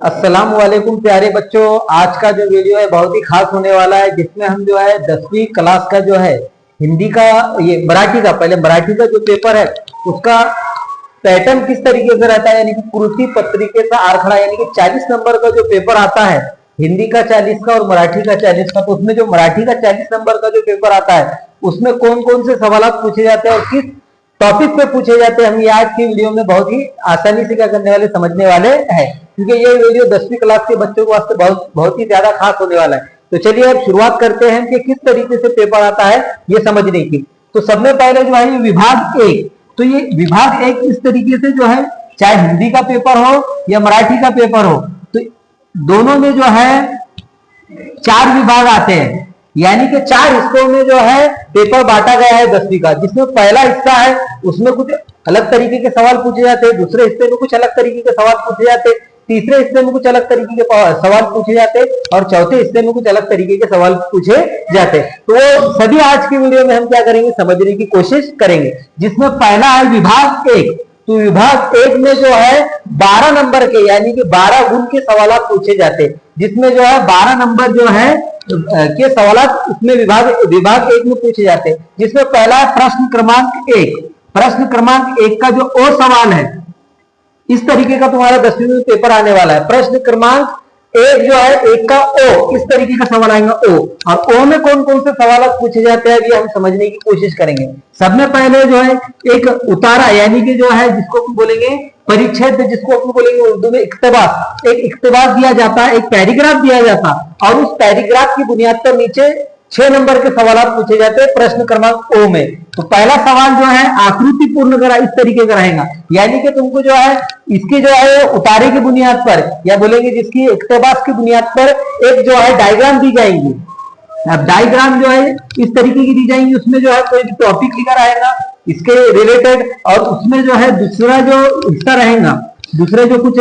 अस्सलाम वालेकुम प्यारे बच्चों। आज का जो वीडियो है बहुत ही खास होने वाला है, जिसमें हम जो है 10वीं क्लास का जो है हिंदी का, ये मराठी का, पहले मराठी का जो पेपर है उसका पैटर्न किस तरीके से रहता है, यानी कि कृति पत्रिके का आरखड़ा, यानी कि 40 नंबर का जो पेपर आता है, हिंदी का 40 का और मराठी का 40 का। तो उसमें जो मराठी का 40 नंबर का जो पेपर आता है उसमें कौन कौन से सवाल पूछे जाते हैं और किस टॉपिक पे पूछे जाते हैं, हम ये आज की वीडियो में बहुत ही आसानी से क्या करने वाले, समझने वाले हैं, क्योंकि ये वीडियो 10वीं क्लास के बच्चों के वास्ते बहुत ही ज्यादा खास होने वाला है। तो चलिए अब शुरुआत करते हैं कि किस तरीके से पेपर आता है ये समझने की। तो सबसे पहले जो है विभाग एक, तो ये विभाग एक इस तरीके से जो है, चाहे हिंदी का पेपर हो या मराठी का पेपर हो, तो दोनों में जो है 4 विभाग आते हैं, यानी कि 4 हिस्सों में जो है पेपर बांटा गया है 10वीं का। जिसमें पहला हिस्सा है उसमें कुछ अलग तरीके के सवाल पूछे जाते हैं, दूसरे हिस्से में कुछ अलग तरीके के सवाल पूछे जाते हैं, तीसरे हिस्से में कुछ अलग तरीके के सवाल पूछे जाते हैं और चौथे हिस्से में कुछ अलग तरीके के सवाल पूछे जाते हैं। तो वो सभी आज की वीडियो में हम क्या करेंगे, समझने की कोशिश करेंगे। जिसमें पहला है विभाग एक। तो विभाग एक में जो है 12 नंबर के, यानी कि 12 गुण के सवाल पूछे जाते हैं, जिसमें जो है 12 नंबर जो है के सवाल उसमें विभाग एक में पूछे जाते हैं। जिसमें पहला है प्रश्न क्रमांक 1। प्रश्न क्रमांक 1 का जो ओ सवाल है, इस तरीके का तुम्हारा 10वीं में पेपर आने वाला है। प्रश्न क्रमांक 1 जो है, 1 का ओ, इस तरीके का सवाल आएगा ओ। और ओ में कौन कौन से सवाल पूछे जाते हैं ये हम समझने की कोशिश करेंगे। सबसे पहले जो है एक उतारा, यानी कि जो है जिसको हम बोलेंगे परिच्छेद, जिसको हम बोलेंगे उर्दू में इक्तबास। एक इक्तबास दिया जाता है, एक पैराग्राफ दिया जाता है और उस पैराग्राफ की बुनियाद पर नीचे 6 नंबर के सवाल पूछे जाते हैं प्रश्न क्रमांक ओ में। तो पहला सवाल जो है आकृति पूर्ण करा, इस तरीके का रहेगा, यानी कि तुमको जो है इसकी जो है उतारे की बुनियाद पर, या बोलेंगे जिसकी इक्तबास की बुनियाद पर एक जो है डायग्राम दी जाएंगी। अब डायग्राम जो है इस तरीके की दी जाएंगी, उसमें जो है कोई टॉपिक लिखा रहेगा इसके रिलेटेड, और उसमें जो है दूसरा जो हिस्सा रहेगा, दूसरे जो कुछ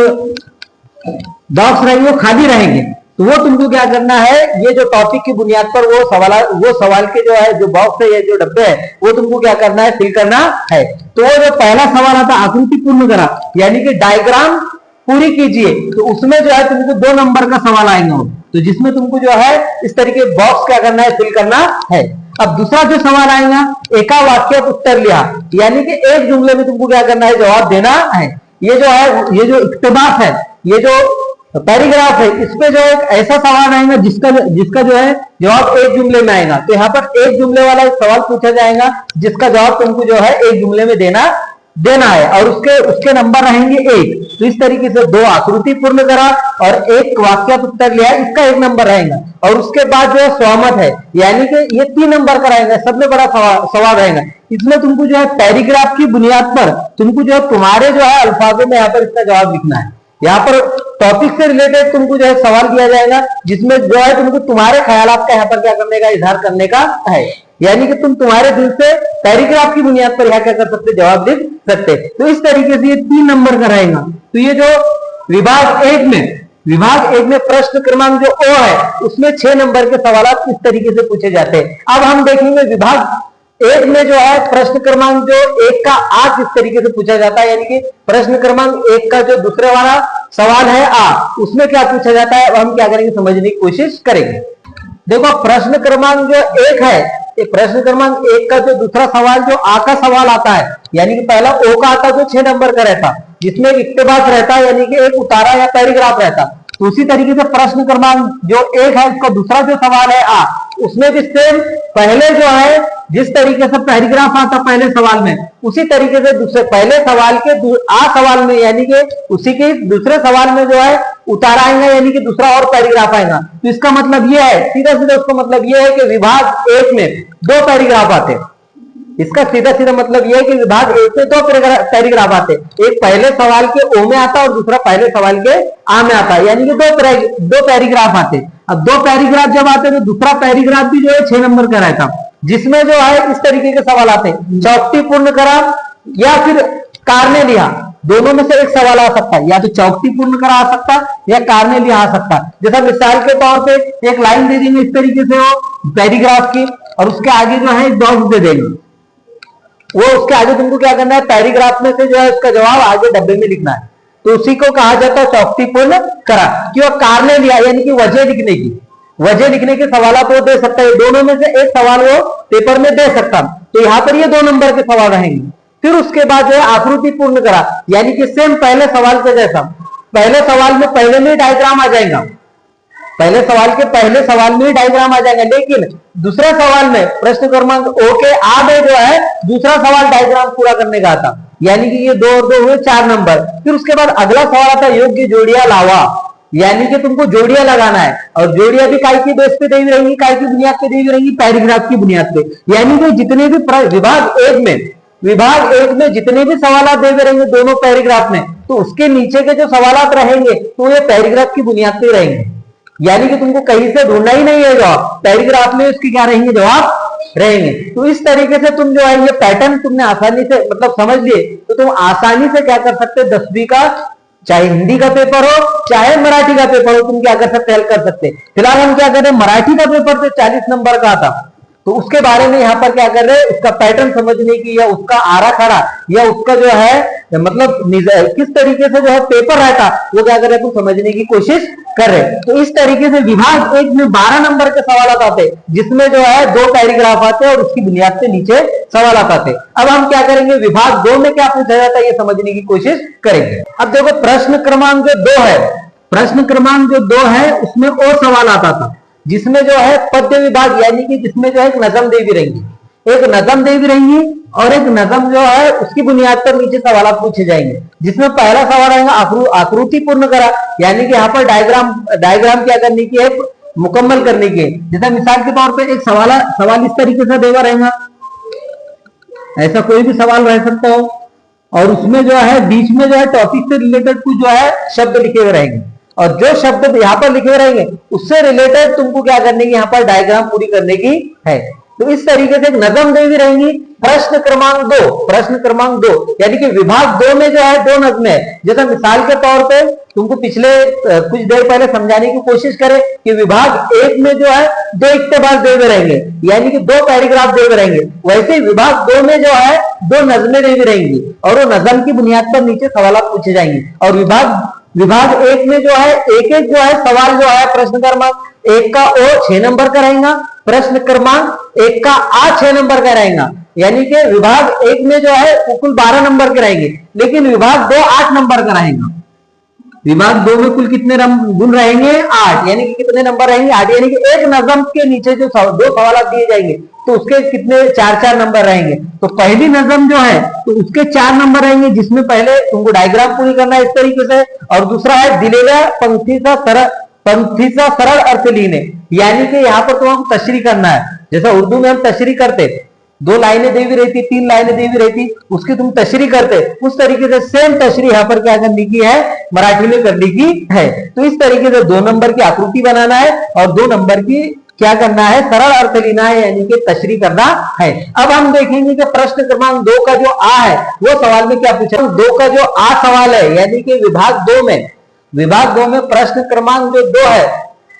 बॉक्स रहेंगे वो खाली रहेंगे। तो वो तुमको क्या करना है, ये जो टॉपिक की बुनियाद पर वो सवाल के जो है जो बॉक्स है, ये जो डब्बे है, वो तुमको क्या करना है, फिल करना है। तो वो जो पहला सवाल आता है आकृति पूर्ण करा, यानी कि डायग्राम पूरी कीजिए, तो उसमें जो है तुमको 2 नंबर का सवाल आएगा। तो जिसमें तुमको जो है इस तरीके बॉक्स क्या करना है, फिल करना है। अब दूसरा जो सवाल आएगा, एका वाक्य उत्तर लिया, यानी कि एक जुमले में तुमको क्या करना है, जवाब देना है। ये जो है, ये जो इक्तबास है, ये जो पैराग्राफ है, इसमें जो एक ऐसा सवाल आएगा जिसका जो है जवाब एक जुमले में आएगा। तो यहाँ पर एक जुमले वाला एक सवाल पूछा जाएगा जिसका जवाब तुमको जो है एक जुमले में देना है, और उसके नंबर रहेंगे 1। तो इस तरीके से 2 आकृति पूर्ण करा और 1 वाक्य उत्तर लिया, इसका 1 नंबर रहेगा। और उसके बाद जो है सहमत है, यानी कि ये 3 नंबर का रहेगा, सबसे बड़ा सवाल रहेगा। इसमें तुमको जो है पैराग्राफ की बुनियाद पर तुमको जो है तुम्हारे जो है अल्फाजों में यहाँ पर इसका जवाब लिखना है। यहाँ पर टॉपिक से रिलेटेड तुमको जो है सवाल दिया जाएगा, जिसमें जो है तुमको तुम्हारे ख्यालात का यहाँ पर क्या करने का, इजहार करने का है, यानी कि तुम तुम्हारे दिल से पैराग्राफ की बुनियाद पर यहाँ क्या कर सकते, जवाब लिख सकते। तो इस तरीके से ये 3 नंबर का रहेगा। तो ये जो विभाग एक में प्रश्न क्रमांक जो ओ है, उसमें 6 नंबर के सवाल इस तरीके से पूछे जाते हैं। अब हम देखेंगे विभाग 1 में जो है प्रश्न क्रमांक जो 1 का 8 इस तरीके से पूछा जाता है, यानी कि प्रश्न क्रमांक 1 का जो दूसरे वाला सवाल है आ, उसमें क्या पूछा जाता है, हम क्या करेंगे, समझने की कोशिश करेंगे। देखो प्रश्न क्रमांक जो 1 है, प्रश्न क्रमांक 1 का जो दूसरा सवाल जो आ का सवाल आता है, यानी कि पहला ओ का आता जो 6 नंबर का रहता, जिसमें एक इक्तबास रहता है, यानी कि एक उतारा या पैराग्राफ रहता। तो उसी तरीके से प्रश्न क्रमांक जो 1 है, उसका दूसरा जो सवाल है आ, उसमें भी सेम पहले जो है जिस तरीके से पैराग्राफ आता पहले सवाल में, उसी तरीके से दूसरे पहले सवाल के आ सवाल में, यानी कि उसी के दूसरे सवाल में जो है उतारा आएगा, यानी कि दूसरा और पैराग्राफ आएगा। तो इसका मतलब यह है, सीधा उसका मतलब यह है कि विभाग 1 में 2 पैराग्राफ आते हैं। इसका सीधा मतलब यह है कि विभाग 1 में 2 पैराग्राफ आते, एक पहले सवाल के ओ में आता और दूसरा पहले सवाल के आ में आता, यानी कि 2 पैराग्राफ आते। अब 2 पैराग्राफ जब आते तो दूसरा पैराग्राफ भी जो है 6 नंबर का रहता, जिसमें जो है इस तरीके के सवाल आते, चौकटी पूर्ण करा या फिर कारने लिया, दोनों में से एक सवाल आ सकता है, या तो चौकटी पूर्ण करा आ सकता या कारने लिया आ सकता। जैसा मिसाल के तौर पे एक लाइन दे देंगे इस तरीके से वो पैराग्राफ की, और उसके आगे जो है एक बॉक्स दे देंगे, वो उसके आगे तुमको क्या करना है, पैराग्राफ में से जो है उसका जवाब आगे डब्बे में लिखना है। तो उसी को कहा जाता है चौकसीपूर्ण करा। क्यों? कारण लिया यानी कि वजह लिखने के सवाल वो दे सकता है, दोनों में से एक सवाल वो पेपर में दे सकता। तो यहां पर ये 2 नंबर के सवाल रहेंगे। फिर उसके बाद जो है आकृति पूर्ण करा, यानी कि सेम पहले सवाल के जैसा, पहले सवाल में पहले में डायग्राम आ जाएगा, पहले सवाल के पहले सवाल में डायग्राम आ जाएगा, लेकिन दूसरा सवाल में प्रश्न क्रमांक ओ के आगे जो है दूसरा सवाल डायग्राम पूरा करने का आता, यानी कि ये 2 और 2 हुए 4 नंबर। फिर उसके बाद अगला सवाल आता योग्य जोड़ियां लावा, यानी कि तुमको जोड़ियां लगाना है, और जोड़ियां भी काय की बेस पे दी रहेंगी, काय की बुनियाद पे दी रहेंगी, पैराग्राफ की बुनियाद पे। यानी कि जितने भी विभाग एक में जितने भी सवाल दे रहेंगे दोनों पैराग्राफ में, तो उसके नीचे के जो सवाल रहेंगे तो ये पैराग्राफ की बुनियाद पे रहेंगे, यानी कि तुमको कहीं से ढूंढना ही नहीं है जवाब, पैराग्राफ में उसके क्या रहेंगे, जवाब रहेंगे। तो इस तरीके से तुम जो है ये पैटर्न तुमने आसानी से मतलब समझ लिए, तो तुम आसानी से क्या कर सकते, 10वीं का चाहे हिंदी का पेपर हो चाहे मराठी का पेपर हो, तुम क्या कर सकते, हल कर सकते। फिलहाल हम क्या कर रहे हैं, मराठी का पेपर तो 40 नंबर का था, तो उसके बारे में यहाँ पर क्या कर रहे हैं, उसका पैटर्न समझने की या उसका आरा खड़ा या उसका जो है मतलब किस तरीके से जो है पेपर रहता वो क्या कर रहे हैं, तो समझने की कोशिश कर रहे हैं। तो इस तरीके से विभाग 1 में 12 नंबर के सवाल आते, जिसमें जो है 2 पैराग्राफ आते और उसकी बुनियाद से नीचे सवाल आते। अब हम क्या करेंगे, विभाग 2 में क्या पूछा जाता है ये समझने की कोशिश करेंगे। अब देखो प्रश्न क्रमांक जो 2 है, प्रश्न क्रमांक जो 2 है उसमें और सवाल आता था, जिसमें जो है पद्य विभाग, यानी कि जिसमें जो है एक नजम देवी रहेंगी, एक नजम देवी रहेंगी और एक नजम जो है उसकी बुनियाद पर नीचे सवाल पूछे जाएंगे, जिसमें पहला सवाल रहेगा आकृति पूर्ण करा, यानी कि यहाँ पर डायग्राम क्या करने की है, मुकम्मल करने की है। जैसे मिसाल के तौर पे एक सवाल इस तरीके से देवा रहेगा, ऐसा कोई भी सवाल रह सकता हो, और उसमें जो है बीच में जो है टॉपिक से रिलेटेड कुछ जो है शब्द लिखे हुए रहेंगे, और जो शब्द यहाँ पर लिखे रहेंगे उससे रिलेटेड तुमको क्या करने की, यहाँ पर डायग्राम पूरी करने की है। तो इस तरीके से एक नजम देवी रहेंगी। प्रश्न क्रमांक 2 यानी कि विभाग 2 में जो है 2 नज़में है। जैसा मिसाल के तौर पे तुमको पिछले कुछ देर पहले समझाने की कोशिश करें कि विभाग 1 में जो है 2 इक्तबास देवे रहेंगे, यानी कि 2 पैराग्राफ देवे रहेंगे, वैसे ही विभाग 2 में जो है 2 नज़में देवी रहेंगी और वो नजम की बुनियाद पर नीचे सवाल पूछे जाएंगे। और विभाग 1 में जो है एक जो है सवाल जो है प्रश्न क्रमांक 1 का ओ 6 नंबर का रहेगा, प्रश्न क्रमांक 1 का आ 6 नंबर का रहेगा, यानी कि विभाग 1 में जो है कुल 12 नंबर के रहेंगे, लेकिन विभाग 2 8 नंबर का रहेगा। विभाग 2 में कुल कितने गुण रहेंगे, 8, यानी कि कितने नंबर रहेंगे, 8, यानी कि एक नजम के नीचे जो 2 सवाल दिए जाएंगे तो उसके कितने 4-4 नंबर रहेंगे। तो पहली नजम जो है तो उसके 4 नंबर रहेंगे, जिसमें पहले तुमको डायग्राम पूरी करना है इस तरीके से, और दूसरा है दिलेला पंक्ति सा सरल अर्थ लीने, यानी कि यहाँ पर तुमको तशरीह करना है। जैसा उर्दू में हम तशरीह करते, 2 लाइनें दी हुई रहती, 3 लाइनें दी हुई रहती, उसकी तुम तशरीह करते, उस तरीके से सेम तशरीह यहाँ पर क्या करने की है, मराठी में करने की है। तो इस तरीके से 2 नंबर की आकृति बनाना है और 2 नंबर की क्या करना है, सरल अर्थ लेना है, यानी कि तशरीह करना है। अब हम देखेंगे कि प्रश्न क्रमांक 2 का जो आ है वो सवाल में क्या पूछा, 2 का जो आ सवाल है, यानी कि विभाग 2 में प्रश्न क्रमांक जो 2 है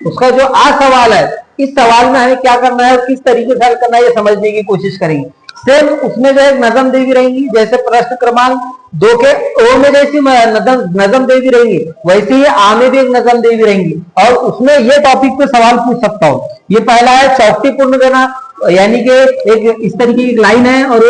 उसका जो आ सवाल है, इस सवाल में हमें क्या करना है और किस तरीके से हल करना है ये समझने की कोशिश करेंगे। सेम उसमें जो एक नजम देवी रहेंगी, जैसे प्रश्न क्रमांक 2 के ओ में जैसी नजम देवी रहेंगी, वैसे ही आ में भी एक नजम देवी रहेंगी, और उसमें ये टॉपिक पे सवाल पूछ सकता हूँ। ये पहला है चौकटी पूर्ण करना, यानी कि एक इस तरीके की लाइन है और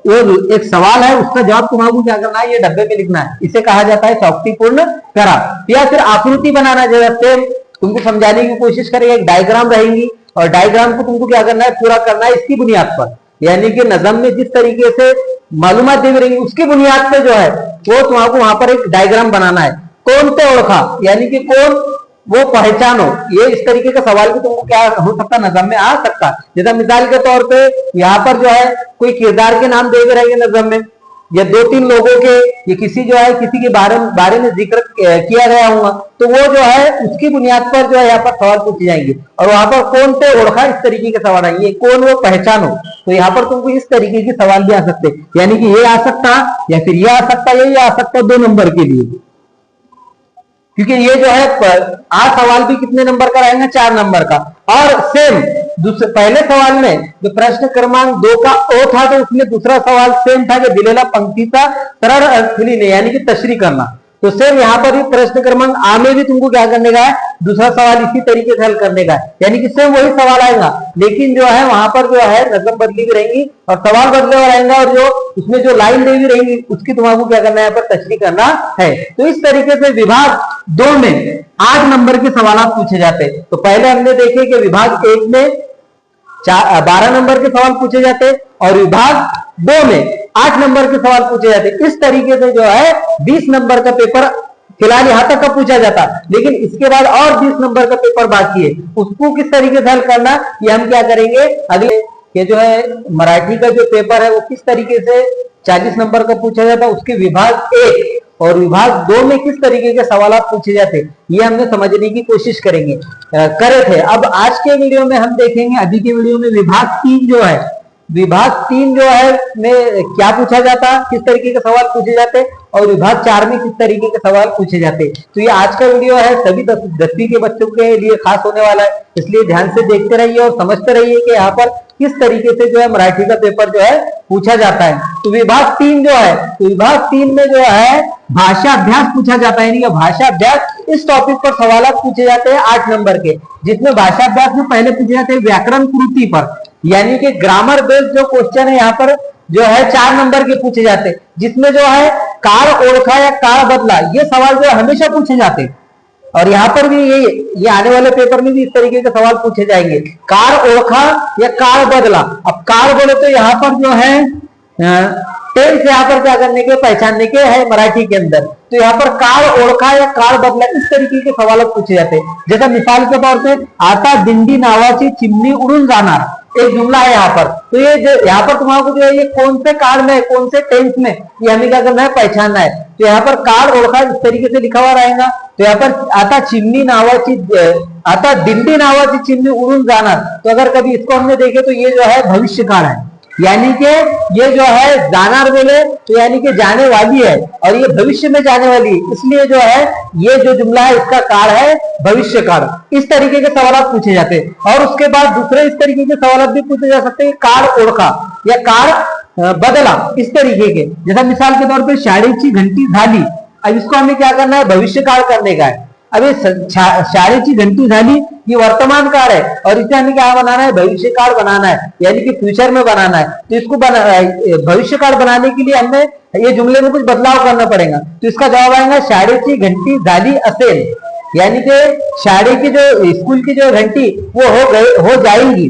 वो एक सवाल है, उसका जवाब तुम्हारा क्या करना है, ये डब्बे पे लिखना है, इसे कहा जाता है चौकटी पूर्ण करा। या फिर आकृति बनाना, जैसे तुमको समझाने की कोशिश करेंगे, एक डायग्राम रहेंगी और डायग्राम को तुमको क्या करना है, पूरा करना है इसकी बुनियाद पर, यानी कि नजम में जिस तरीके से मालूमात दी रहेंगी उसकी बुनियाद पे जो है वो तुम्हारा वहां पर एक डायग्राम बनाना है। कौन पे ओळखा, यानी कि कौन वो पहचानो, ये इस तरीके का सवाल भी तुमको क्या हो सकता, नजम में आ सकता। जैसा मिसाल के तौर पे यहाँ पर जो है कोई किरदार के नाम दे रहेंगे नजम में, या 2-3 लोगों के, ये किसी जो है किसी के बारे में जिक्र किया गया होगा, तो वो जो है उसकी बुनियाद पर जो है यहाँ पर सवाल पूछे जाएंगे, और वहां पर कौन पे ओळखा इस तरीके के सवाल आएंगे, कौन वो पहचानो, तो यहाँ पर तुमको इस तरीके के सवाल भी आ सकते, यानी कि ये आ सकता या फिर ये आ सकता, ये आ सकता 2 नंबर के लिए, क्योंकि ये जो है आ सवाल भी कितने नंबर का रहेगा, 4 नंबर का। और सेम पहले सवाल में जो प्रश्न क्रमांक 2 का ओ था, तो उसमें दूसरा सवाल सेम था कि दिलेला पंक्ति का सरल अर्थ लिहिणे, यानी कि तशरीह करना। तो सेम यहाँ पर भी प्रश्न क्रमांक आ में भी तुमको क्या करने का है, दूसरा सवाल इसी तरीके से हल करने का है, यानी कि सेम वही सवाल आएगा, लेकिन जो है वहां पर जो है रकम बदली भी रहेंगी और सवाल बदले हुए रहेगा, और जो उसमें जो लाइन दी हुई रहेंगी उसकी तुमको क्या करना है, यहाँ पर तशरीह करना है। तो इस तरीके से विभाग 2 में 8 नंबर के सवाल पूछे जाते हैं। तो पहले हमने देखे कि विभाग 1 में 12 नंबर के सवाल पूछे जाते और विभाग 2 में 8 नंबर के सवाल पूछे जाते। इस तरीके से जो है 20 नंबर का पेपर फिलहाल यहां तक का पूछा जाता, लेकिन इसके बाद और 20 नंबर का पेपर बाकी है, उसको किस तरीके से हल करना ये हम क्या करेंगे अगले के जो है मराठी का जो पेपर है वो किस तरीके से 40 नंबर का पूछा जाता है, उसके विभाग 1 और विभाग 2 में किस तरीके के सवाल पूछे जाते ये हमने समझने की कोशिश करेंगे करे थे। अब आज के वीडियो में हम देखेंगे, अभी के वीडियो में विभाग 3 जो है, विभाग 3 जो है में क्या पूछा जाता, किस तरीके के सवाल पूछे जाते और विभाग 4 में किस तरीके के सवाल पूछे जाते। तो ये आज का वीडियो है सभी 10वीं के बच्चों के लिए खास होने वाला है, इसलिए ध्यान से देखते रहिए और समझते रहिए कि यहाँ पर किस तरीके से जो है मराठी का पेपर जो है पूछा जाता है। तो विभाग 3 जो है, तो विभाग 3 में जो है भाषा अभ्यास पूछा जाता है, यानी कि भाषा अभ्यास इस टॉपिक पर सवाल पूछे जाते हैं 8 नंबर के, जिसमें भाषा अभ्यास में पहले पूछे जाते हैं व्याकरण कृति पर, यानी कि ग्रामर बेस्ड जो क्वेश्चन है यहाँ पर जो है 4 नंबर के पूछे जाते, जिसमें जो है कार ओळखा या कार बदला ये सवाल जो हमेशा पूछे जाते और यहाँ पर भी ये आने वाले पेपर में भी इस तरीके के सवाल पूछे जाएंगे, कार ओळखा या कार बदला। अब कार बोले तो यहाँ पर जो है टेंस यहाँ पर क्या करने के, पहचानने के है मराठी के अंदर, तो यहाँ पर कार ओळखा या कार बदला इस तरीके के सवाल पूछे जाते हैं। जैसा मिसाल के तौर पे आता दिंडी नावाची चिमणी उडून जाणार एक जुमला है यहाँ पर, तो ये जो यहाँ पर तुम्हारा जो है ये कौन से काल में कौन से टेंस में ये हमें क्या करना है, पहचानना है। तो यहाँ पर कार ओळखा इस तरीके से लिखा हुआ रहेगा, तो यहाँ पर आता चिमणी नावाची आता दिंडी नावाची चिमणी उडून जाणार, तो अगर कभी इसको हमने देखे तो ये जो है भविष्य काल है, यानी कि ये जो है जानार बोले तो यानी कि जाने वाली है और ये भविष्य में जाने वाली है, इसलिए जो है ये जो जुमला है इसका काल है भविष्य काल। इस तरीके के सवाल पूछे जाते हैं और उसके बाद दूसरे इस तरीके के सवाल भी पूछे जा सकते हैं, कार ओळखा या कार बदला इस तरीके के। जैसा मिसाल के तौर पर शाळेची घंटी झाली, अब इसको हमें क्या करना है, भविष्य काल करने का है। अब ये शाळेची घंटी झाली ये वर्तमान काल है और इसे हमें क्या बनाना है, भविष्य काल बनाना है, यानी कि फ्यूचर में बनाना है। तो इसको भविष्य काल बनाने के लिए हमें ये जुमले में कुछ बदलाव करना पड़ेगा, तो इसका जवाब आएगा शाळेची घंटी झाली असेल, यानी कि शाळे की जो स्कूल की जो घंटी वो हो जाएगी।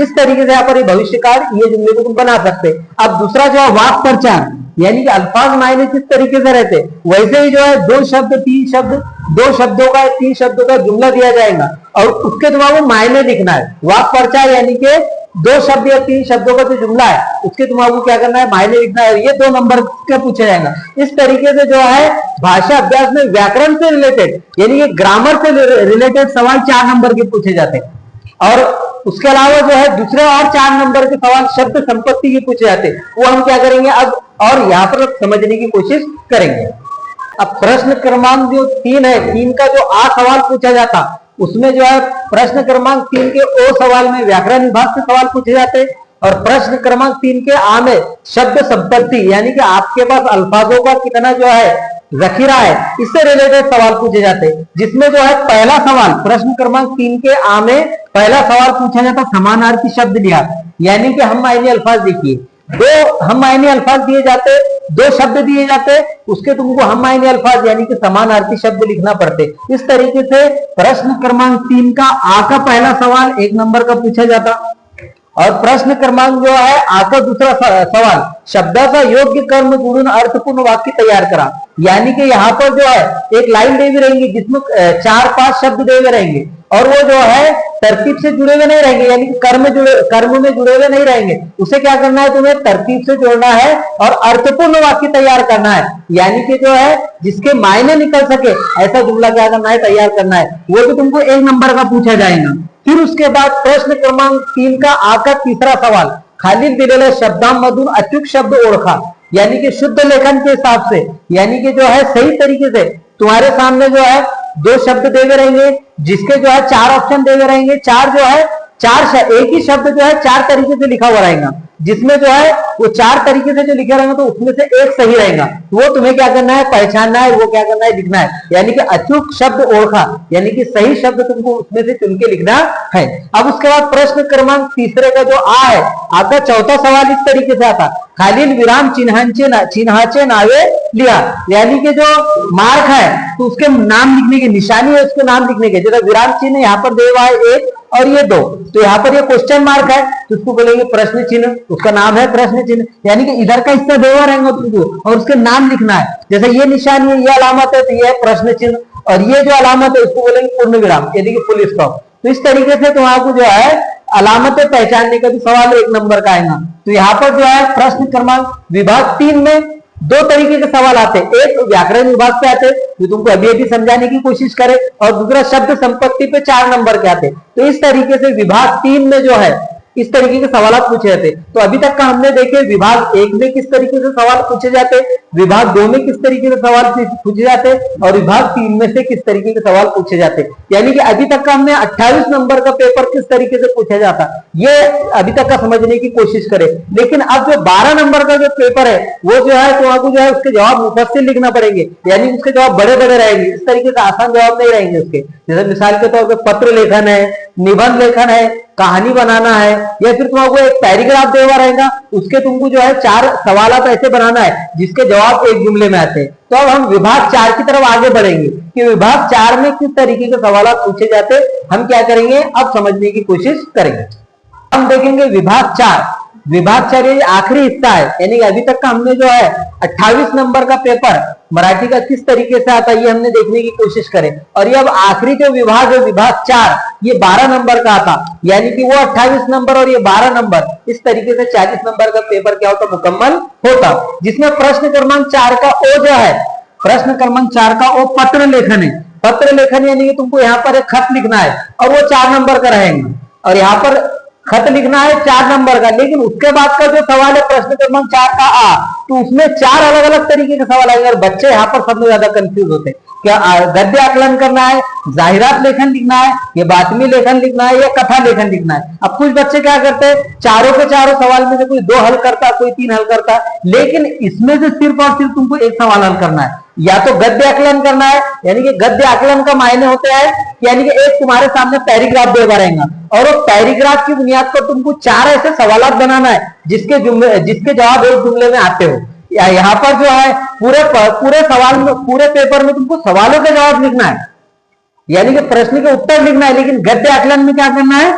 इस तरीके से यहाँ पर भविष्य काल ये जुमले को तुम बना सकते। अब दूसरा जो है वाक्य प्रचार, यानी कि अल्फाज मायने किस तरीके से रहते, वैसे ही जो है 2 शब्द 3 शब्द 2 शब्दों का 3 शब्दों का जुमला दिया जाएगा और उसके तुम्हारा मायने लिखना है। वाक्य प्रचार यानी कि 2 शब्द या 3 शब्दों का जो जुमला है उसके तुम्हारा क्या करना है, मायने लिखना है, ये 2 नंबर के पूछा जाएगा। इस तरीके से जो है भाषा अभ्यास में व्याकरण से रिलेटेड यानी कि ग्रामर से रिलेटेड सवाल 4 नंबर के पूछे जाते हैं और उसके अलावा जो है दूसरे और 4 नंबर के सवाल शब्द संपत्ति के पूछे जाते हैं, वो हम क्या करेंगे अब और यहाँ पर समझने की कोशिश करेंगे। अब प्रश्न क्रमांक जो 3 है, 3 का जो आ सवाल पूछा जाता उसमें जो है प्रश्न क्रमांक 3 के ओ सवाल में व्याकरण विभाग से सवाल पूछे जाते और प्रश्न क्रमांक 3 के आ में शब्द संपत्ति यानी कि आपके पास अल्फाजों का कितना जो है जखीरा है इससे रिलेटेड सवाल पूछे जाते, जिसमें जो है पहला सवाल प्रश्न क्रमांक 3 के आ में पहला सवाल पूछा जाता समानार्थी शब्द लिया, यानी कि हम मायने अल्फाज लिखिए। 2 हम मायने अल्फाज दिए जाते, 2 शब्द दिए जाते, उसके तुमको हम मायने अल्फाज यानी कि समानार्थी शब्द लिखना पड़ते। इस तरीके से प्रश्न क्रमांक 3 का आ का पहला सवाल 1 नंबर का पूछा जाता और प्रश्न क्रमांक जो है आ का दूसरा सवाल शब्दाचा योग्य कर्म जोड़ून अर्थपूर्ण वाक्य तैयार करा, यानी कि यहाँ पर जो है एक लाइन दे हुई रहेंगी जिसमें 4-5 शब्द दे हुए रहेंगे और वो जो है तरतीब से जुड़े हुए नहीं रहेंगे, यानी कि कर्म में जुड़े हुए नहीं रहेंगे। उसे क्या करना है, तुम्हें तरतीब से जोड़ना है और अर्थपूर्ण वाक्य तैयार करना है, यानी कि जो है जिसके मायने निकल सके ऐसा जुमला क्या करना है, तैयार करना है। वो तो तुमको 1 नंबर का पूछा जाएगा। फिर उसके बाद प्रश्न क्रमांक 3 का आ का तीसरा सवाल खालील दिलेल्या शब्दांमधून अचूक शब्द ओळखा, यानी कि शुद्ध लेखन के हिसाब से, यानी कि जो है सही तरीके से तुम्हारे सामने जो है 2 शब्द दे हुए रहेंगे जिसके जो है 4 ऑप्शन दे हुए रहेंगे, 4 जो है 4 एक ही शब्द जो है 4 तरीके से लिखा हुआ रहेगा, जिसमें जो है वो 4 तरीके से जो लिखे रहेंगे तो उसमें से एक सही रहेगा, वो तुम्हें क्या करना है, पहचानना है, वो क्या करना है, लिखना है। यानी कि अचूक शब्द ओळखा, यानी कि सही शब्द तुमको उसमें से चुन के लिखना है। अब उसके बाद प्रश्न क्रमांक तीसरे का जो आ है, आपका चौथा सवाल इस तरीके से आता, खालील विराम चिन्हाचे नावे लिहा, यानी कि जो मार्क है तो उसके नाम लिखने की, निशानी है उसके नाम लिखने के, जैसे विराम चिन्ह यहाँ पर दे हुआ है 1 और ये 2, तो यहाँ पर ये क्वेश्चन मार्क है तो उसको बोलेंगे प्रश्न चिन्ह, उसका नाम है प्रश्न चिन्ह, यानी कि इधर का हिस्सा दे हुआ रहेगा तुमको और उसके नाम लिखना है। जैसे ये निशानी है, ये अलामत है तो ये है प्रश्न चिन्ह, और ये जो अलामत है उसको बोलेंगे पूर्ण विराम, यानी कि फुल स्टॉप। तो इस तरीके से तुम्हारा जो है अलामतें पहचानने का भी सवाल 1 नंबर का आएगा। तो यहाँ पर जो है प्रश्न क्रमांक विभाग 3 में 2 तरीके के सवाल आते हैं, एक व्याकरण विभाग पे आते जो तुमको अभी अभी समझाने की कोशिश करे, और दूसरा शब्द संपत्ति पे 4 नंबर के आते। तो इस तरीके से विभाग 3 में जो है इस तरीके के सवाल पूछे जाते। तो अभी तक का हमने देखे विभाग 1 में किस तरीके से सवाल पूछे जाते, विभाग 2 में किस तरीके से सवाल पूछे जाते, और विभाग 3 में से किस तरीके के सवाल पूछे जाते। यानी कि अभी तक का हमने 28 नंबर का पेपर किस तरीके से पूछा जाता, ये अभी तक का समझने की कोशिश करें। लेकिन अब जो 12 नंबर का जो पेपर है वो जो है तो आपको जो है उसके जवाब मुफस्सिल लिखना पड़ेंगे, यानी उसके जवाब बड़े बड़े रहेंगे, इस तरीके से आसान जवाब नहीं रहेंगे उसके। जैसे मिसाल के तौर पर पत्र लेखन है, निबंध लेखन है, कहानी बनाना है, या फिर तुमको एक पैराग्राफ दे हुआ रहेगा, उसके तुमको जो है 4 सवाल ऐसे बनाना है जिसके जवाब एक जुमले में आते हैं। तो अब हम विभाग 4 की तरफ आगे बढ़ेंगे कि विभाग 4 में किस तरीके के सवाल पूछे जाते, हम क्या करेंगे अब समझने की कोशिश करेंगे। हम देखेंगे विभाग 4, विभाग 4 ये आखिरी हिस्सा है, यानी अभी तक का हमने जो है 28 नंबर का पेपर मराठी का किस तरीके से आता है ये हमने देखने की कोशिश करें। और ये अब आखिरी जो विभाग है विभाग 4 ये 12 नंबर का आता, यानी कि वो 28 नंबर और ये 12 नंबर, इस तरीके से 40 नंबर का पेपर क्या होता, मुकम्मल होता। जिसमें प्रश्न क्रमांक 4 का ओ जो है, प्रश्न क्रमांक 4 का ओ पत्र लेखन है। पत्र लेखन यानी कि तुमको यहाँ पर एक खत लिखना है और वो 4 नंबर का रहेगा, और यहाँ पर खत लिखना है 4 नंबर का। लेकिन उसके बाद का जो सवाल है प्रश्न क्रमांक 4 का आ, तो उसमें 4 अलग अलग तरीके के सवाल आएंगे और बच्चे यहाँ पर सबसे ज्यादा कंफ्यूज होते हैं, क्या गद्य आकलन करना है, जाहिरात लेखन लिखना है, या बातमी लेखन लिखना है, या कथा लेखन लिखना है। अब कुछ बच्चे क्या करते हैं, चारों के चारों सवाल में से कोई 2 हल करता, कोई 3 हल करता, लेकिन इसमें से सिर्फ और सिर्फ तुमको एक सवाल हल करना है, या तो गद्य आकलन करना है, यानी कि गद्य आकलन का मायने होते हैं यानी कि एक तुम्हारे सामने पैराग्राफ दे रहेगा और वो पैराग्राफ की बुनियाद पर तुमको 4 ऐसे सवाल बनाना है जिसके जवाब एक जुमले में आते हो। यहाँ पर जो है पूरे सवाल में, पूरे पेपर में तुमको सवालों के जवाब लिखना है, यानी कि प्रश्न के उत्तर लिखना है। लेकिन गद्य आकलन में क्या करना है,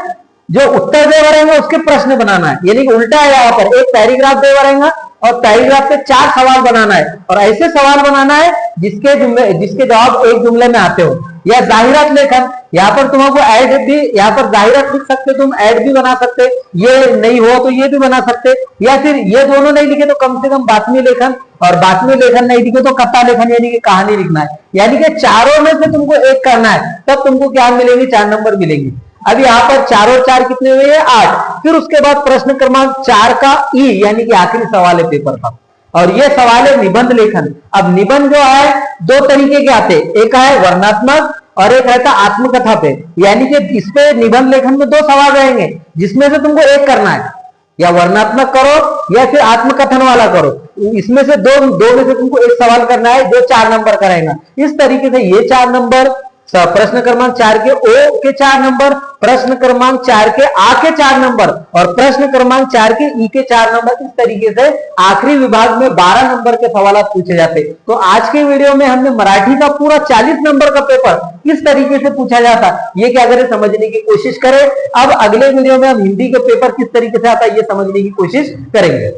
जो उत्तर दे रहेंगे उसके प्रश्न बनाना है, यानी कि उल्टा है, यहाँ पर एक पैराग्राफ दे रहेगा और पैराग्राफ पे 4 सवाल बनाना है, और ऐसे सवाल बनाना है जिसके जवाब एक जुमले में आते हो। या जाहिरात लेखन, यहाँ पर तुमको ऐड भी, यहाँ पर जाहिरात लिख सकते, तुम ऐड भी बना सकते, ये नहीं हो तो ये भी बना सकते, या फिर ये दोनों नहीं लिखे तो कम से कम बातमी लेखन, और बातमी लेखन नहीं लिखे तो कथा लेखन यानी कि कहानी लिखना है। यानी कि चारों में से तुमको एक करना है, तब तुमको क्या मिलेंगे, 4 नंबर मिलेंगे। अब यहाँ पर 4 और 4 कितने हुए, 8। फिर उसके बाद प्रश्न क्रमांक 4 का ई, यानी कि आखिरी सवाल है पेपर का, और ये सवाल है निबंध लेखन। अब निबंध जो है 2 तरीके के आते, एक है वर्णनात्मक और एक रहता आत्मकथा पे, यानी कि इस पे निबंध लेखन में 2 सवाल रहेंगे जिसमें से तुमको एक करना है, या वर्णनात्मक करो या फिर आत्मकथन वाला करो, इसमें से दो में से तुमको एक सवाल करना है जो 4 नंबर का रहेगा। इस तरीके से ये 4 नंबर, प्रश्न क्रमांक 4 के ओ के 4 नंबर, प्रश्न क्रमांक 4 के आ के 4 नंबर, और प्रश्न क्रमांक 4 के ई के 4 नंबर, इस तरीके से आखिरी विभाग में 12 नंबर के सवाल पूछे जाते। तो आज के वीडियो में हमने मराठी का पूरा 40 नंबर का पेपर किस तरीके से पूछा जाता ये क्या करें, समझने की कोशिश करें। अब अगले वीडियो में हम हिंदी के पेपर किस तरीके से आता है ये समझने की कोशिश करेंगे।